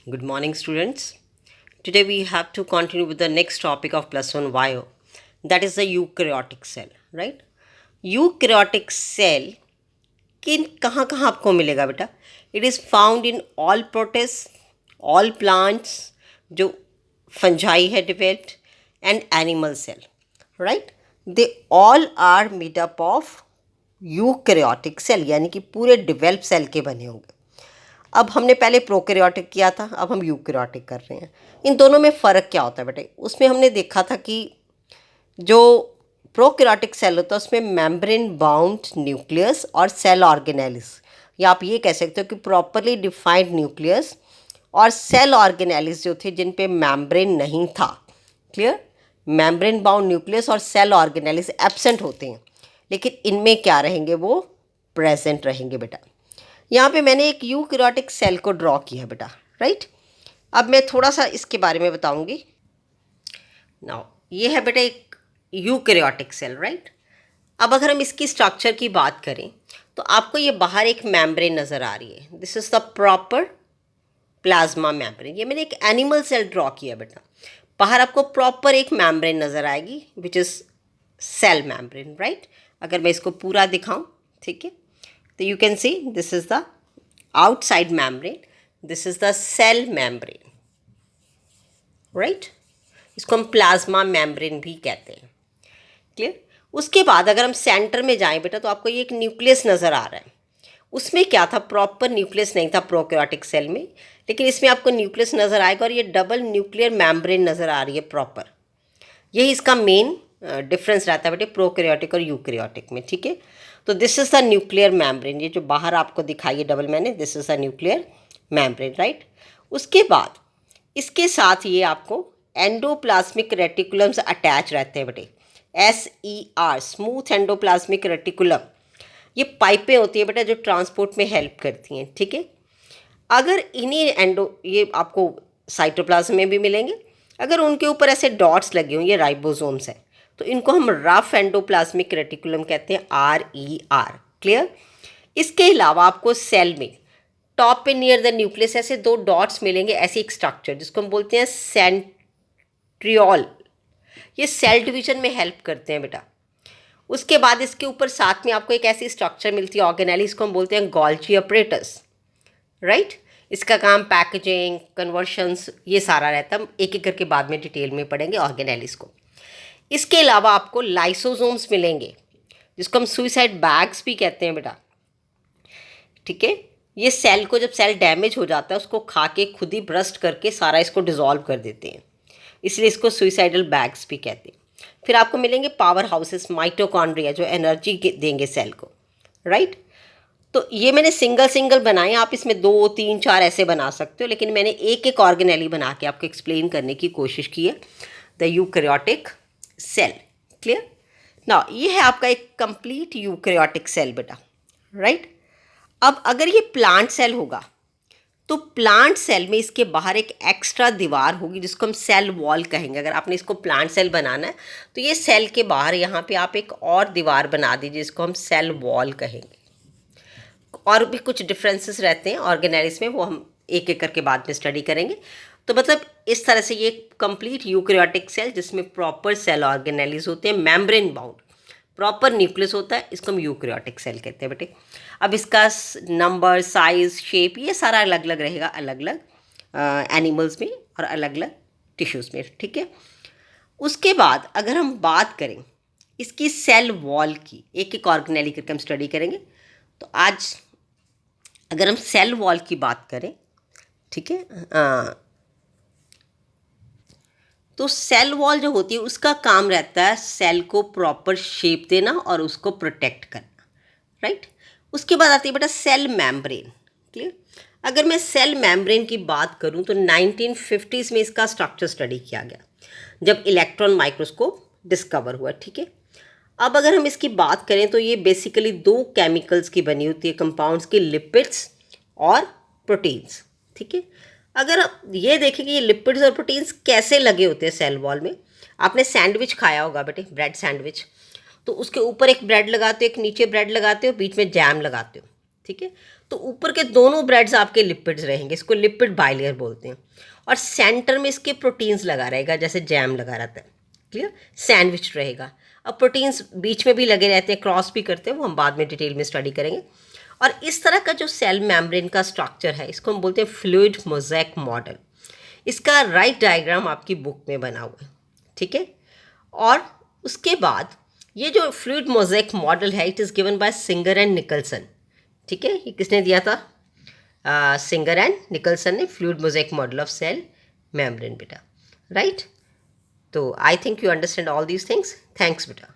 Good morning, students. Today we have to continue with the next topic of plus one bio, that is the eukaryotic cell, right? Eukaryotic cell किन कहाँ कहाँ आपको मिलेगा बेटा? It is found in all protists, all plants जो fungi है developed and animal cell, right? They all are made up of eukaryotic cell यानी कि पूरे developed cell के बने होंगे. अब हमने पहले प्रोकैरियोटिक किया था, अब हम यूकैरियोटिक कर रहे हैं. इन दोनों में फ़र्क क्या होता है बेटे? उसमें हमने देखा था कि जो प्रोकैरियोटिक सेल होता है उसमें मेम्ब्रेन बाउंड न्यूक्लियस और सेल ऑर्गेनेलिस, या आप ये कह सकते हो कि प्रॉपरली डिफाइंड न्यूक्लियस और सेल ऑर्गेनेलिस जो थे जिन पे मेम्ब्रेन नहीं था. क्लियर? मेम्ब्रेन बाउंड न्यूक्लियस और सेल ऑर्गेनेलिस एब्सेंट होते हैं, लेकिन इनमें क्या रहेंगे? वो प्रेजेंट रहेंगे बेटा. यहाँ पे मैंने एक यूकैरियोटिक सेल को ड्रॉ किया बेटा, राइट. अब मैं थोड़ा सा इसके बारे में बताऊंगी. नाउ ये है बेटा एक यूकैरियोटिक सेल, राइट. अब अगर हम इसकी स्ट्रक्चर की बात करें तो आपको ये बाहर एक मेम्ब्रेन नज़र आ रही है. This is the proper plasma membrane. ये मैंने एक एनिमल सेल ड्रॉ किया बेटा. बाहर आपको प्रॉपर एक मेम्ब्रेन नज़र आएगी which is cell membrane, right. अगर मैं इसको पूरा दिखाऊं, ठीक है, तो you can see this is the outside membrane, this is the cell membrane, right. इसको हम प्लाज्मा मेम्ब्रेन भी कहते हैं. क्लियर? उसके बाद अगर हम सेंटर में जाएं बेटा तो आपको ये एक न्यूक्लियस नज़र आ रहा है. उसमें क्या था? प्रॉपर न्यूक्लियस नहीं था प्रोकैरियोटिक सेल में, लेकिन इसमें आपको न्यूक्लियस नज़र आएगा और ये डबल न्यूक्लियर मेम्ब्रेन नज़र आ रही है प्रॉपर. यही इसका मेन डिफरेंस रहता है बेटे प्रोकैरियोटिक और यूकैरियोटिक में. ठीक है, तो this is the nuclear membrane. ये जो बाहर आपको दिखाई है डबल मैंने, this is the nuclear membrane, right. उसके बाद इसके साथ ये आपको एंडोप्लाज्मिक रेटिकुलम्स अटैच रहते हैं बेटे. SER, smooth endoplasmic reticulum. ये पाइपें होती है बेटा जो ट्रांसपोर्ट में हेल्प करती हैं. ठीक है, अगर इन्हीं ये आपको साइटोप्लाज्म में भी मिलेंगे. अगर उनके ऊपर ऐसे डॉट्स लगे हों, ये राइबोसोम्स हैं, तो इनको हम रफ एंडोप्लाज्मिक रेटिकुलम कहते हैं, RER. क्लियर? इसके अलावा आपको सेल में टॉप पे नियर द न्यूक्लियस ऐसे दो डॉट्स मिलेंगे, ऐसे एक स्ट्रक्चर जिसको हम बोलते हैं सेंट्रियोल. ये सेल डिवीजन में हेल्प करते हैं बेटा. उसके बाद इसके ऊपर साथ में आपको एक ऐसी स्ट्रक्चर मिलती है ऑर्गेनेली, इसको हम बोलते हैं गोल्जी अपरेटस, राइट. इसका काम पैकेजिंग, कन्वर्शंस, ये सारा रहता है. हम एक एक करके बाद में डिटेल में पढ़ेंगे ऑर्गेनेलिस को. इसके अलावा आपको लाइसोसोम्स मिलेंगे जिसको हम सुइसाइड बैग्स भी कहते हैं बेटा. ठीक है, ये सेल को जब सेल डैमेज हो जाता है उसको खा के खुद ही ब्रस्ट करके सारा इसको डिज़ोल्व कर देते हैं, इसलिए इसको सुइसाइडल बैग्स भी कहते हैं. फिर आपको मिलेंगे पावर हाउसेस, माइटोकॉन्ड्रिया, जो एनर्जी देंगे सेल को, राइट. तो ये मैंने सिंगल सिंगल बनाए, आप इसमें 2, 3, 4 ऐसे बना सकते हो, लेकिन मैंने एक एक ऑर्गेनेली बना के आपको एक्सप्लेन करने की कोशिश की है, the eukaryotic cell. Clear? Now ये है आपका एक कंप्लीट यूकैरियोटिक सेल बेटा, राइट. अब अगर ये प्लांट सेल होगा तो प्लांट सेल में इसके बाहर एक एक्स्ट्रा दीवार होगी जिसको हम सेल वॉल कहेंगे. अगर आपने इसको प्लांट सेल बनाना है तो ये सेल के बाहर यहाँ पे आप एक और दीवार बना दीजिए जिसको हम सेल वॉल कहेंगे. और भी कुछ डिफरेंसेस रहते हैं ऑर्गेनेलिस में, वो हम एक एक करके बाद में स्टडी करेंगे. तो मतलब इस तरह से ये कंप्लीट यूकैरियोटिक सेल जिसमें प्रॉपर सेल ऑर्गेनेलिस होते हैं, मेम्ब्रेन बाउंड, प्रॉपर न्यूक्लियस होता है, इसको हम यूकैरियोटिक सेल कहते हैं बेटे. अब इसका नंबर, साइज, शेप, ये सारा अलग अलग रहेगा, अलग अलग एनिमल्स में और अलग अलग टिश्यूज़ में. ठीक है, उसके बाद अगर हम बात करें इसकी सेल वॉल की, एक एक ऑर्गेनेली करके हम स्टडी करेंगे. तो आज अगर हम सेल वॉल की बात करें, ठीक है, तो सेल वॉल जो होती है उसका काम रहता है सेल को प्रॉपर शेप देना और उसको प्रोटेक्ट करना, राइट. उसके बाद आती है बेटा सेल मेम्ब्रेन. क्लियर? अगर मैं सेल मेम्ब्रेन की बात करूं तो 1950s में इसका स्ट्रक्चर स्टडी किया गया जब इलेक्ट्रॉन माइक्रोस्कोप डिस्कवर हुआ. ठीक है, अब अगर हम इसकी बात करें तो ये बेसिकली 2 केमिकल्स की बनी होती है, कंपाउंड्स की, लिपिड्स और प्रोटीन्स. ठीक है, अगर आप ये देखें कि ये लिपिड्स और प्रोटीन्स कैसे लगे होते हैं सेल वॉल में. आपने सैंडविच खाया होगा बेटे, ब्रेड सैंडविच, तो उसके ऊपर एक ब्रेड लगाते हो, एक नीचे ब्रेड लगाते हो, बीच में जैम लगाते हो, ठीक है। तो ऊपर के दोनों ब्रेड्स आपके लिपिड्स रहेंगे, इसको लिपिड बाइलेयर बोलते हैं। और सेंटर में इसके प्रोटीन्स लगा रहेगा, जैसे जैम लगा रहता है, क्लियर, सैंडविच रहेगा। अब प्रोटीन्स बीच में भी लगे रहते हैं, क्रॉस भी करते हैं, वो हम बाद में डिटेल में स्टडी करेंगे। और इस तरह का जो सेल मेम्ब्रेन का स्ट्रक्चर है, इसको हम बोलते हैं फ्लूइड मोज़ेक मॉडल। इसका राइट डायग्राम आपकी बुक में बना हुआ है, ठीक है। और उसके बाद ये जो फ्लूइड मोज़ेक मॉडल है, it is given by Singer and Nicolson, ठीक है। ये किसने दिया था? सिंगर एंड निकलसन ने fluid mosaic model of cell membrane बेटा, राइट। तो I think you understand all these things. Thanks बेटा।